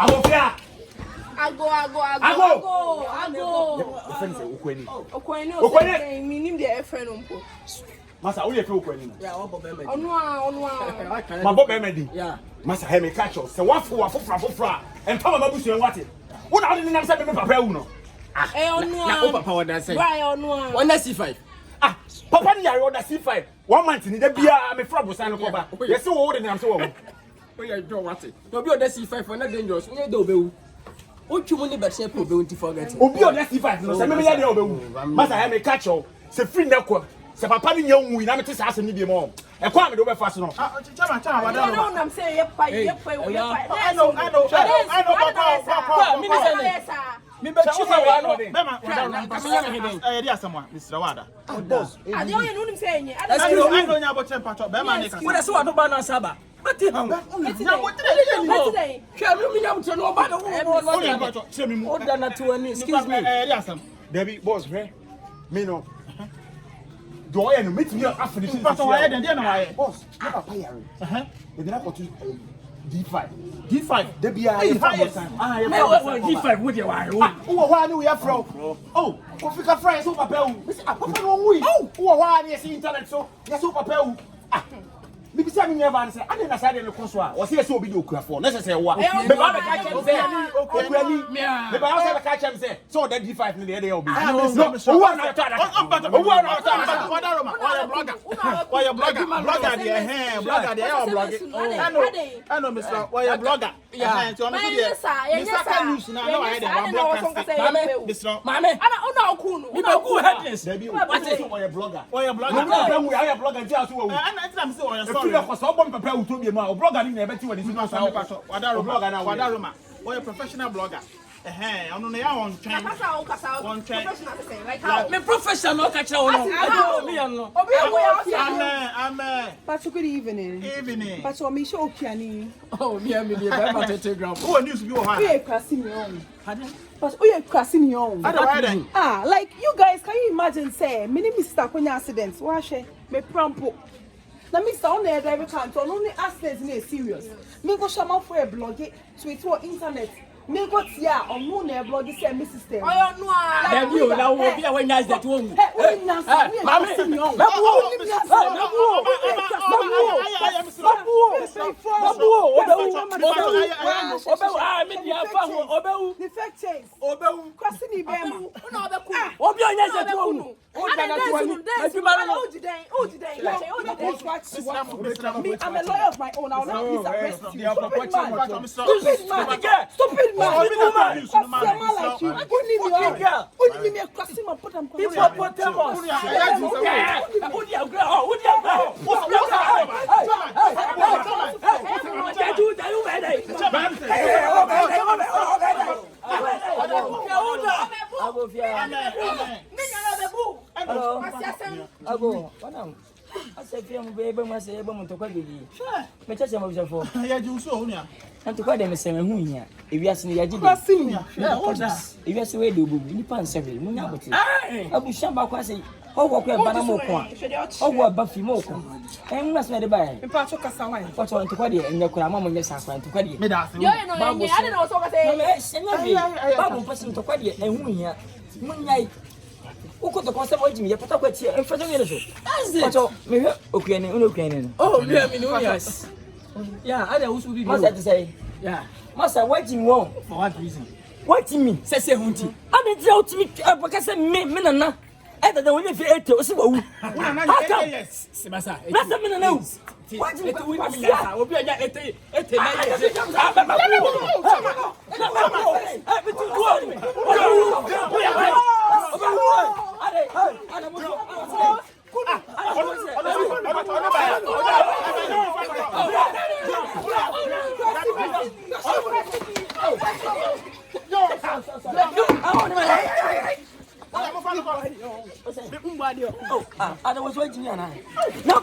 Abofia. Ago. Friend say Okweni. Okweni. Minim the friend umpo. Masa, who you feel Okweni? Yeah, Obo Bemedi. Onwa. My Bob Bemedi. Yeah. Masa, he me catch us. Say what for and come on, Mabusu and what it. What are the names of me papa uno? Onwa. Papa what that say? Why onwa? One C5. Papa ni order C5. 1 month ni dey bia me frabo san ko ba. Yes wo wo de nam so wo. Oh yeah, do what it. No be order C5 for not dangerous. We do obewu. Otu ni be say obewu ti forget. Obi order C5 no say me ya dey obewu. Masa he me catch you. Say free na ko. Say papa ni nyanwu na me te sa asem ni bi mo. E kwa me do be fast no. Chama wada no. No, I'm say ye pa. I know papa. Me be chief wa no de. Bema, dia someone, Mr. Wada. Boss. I don't know say nye. I know nya bo temper to. Bema ne ka. We dey so ado ba na saba. Mati ham. Na mo today. Hwe me nyam to no ba do. Order na to ani. Excuse me. Dia some. Debbie, boss, me no. Do I no meet me after the But why then na why? Boss, na papa yare. We dey na to D5. Debbie, highest. D5 with you why? Who wa ni we afro? Oh, Africa friends so papa u. Me say papa no wi. Who wa ni see internet so. Yes so papa u. Me be say me never say ade na say dey no so a. O say so obi dey okura na say wa. Me ba be catch am say okura ni. Me ba say catch am say so that D5 ni dey obi. No, who wa na ta that? Who wa na ta? Why you blogger there? Blogger there or blogger? I know Mr. Why you blogger? Yeah, so I'm Mr. News now. No, I don't Mr. Mame, ana okunu. Me be go headless. Debbie, what is why you blogger? Why you blogger? No, we are blogger just so. I'm say why sorry. If you go papa u to be ma, blogger ni na be ti we dey see Wada Roma. Why a professional blogger? I don't know on train. One train. Like how? Me professional catch you no. Me no. Amen. But good evening. But so me show piani. Oh, me be my telegram. Who news be o ha? We crossing your own. But we are crossing your own. Like you guys, can you imagine say me name is stuck on accidents. Wash me prampo. Na me say on the driver can't only accidents ni serious. Me go shama for a blog to internet. Me go tia on no na blog say me system. Oh no ah. Dem you na wo be when nice that one. Mami. I'm a lawyer of my own. I'll not be arrested. Stupid man. Like you. Only me a crossing my put. I said, baby, I say, I'm to quite giddy. But just I'm for. Yeah, you so near. And to quite them say, who here? If you ask me, I did. If you ask me, do you pan several? I will shamba quasi. Oh, what we're Banamo. Oh, what Buffy Moko. And must made by. In part of Casaway. What's on to Quadia and your Kramam and your Safran to Quadia. I don't know what I Babu person to Quadia and who here. Moonlight. Who could the concept of Jimmy? Put up with you and for the minister. That's me. Okay, oh, yes. Yeah, I know who be to say. Yeah, Master, what you want? For what reason? What you mean? Says a hunting. I mean, tell to me because I mean, Minna. Either the winner for 8 or so. Yes, Semasa. That's a minute. No. What do you do? I will be I was waiting here. No,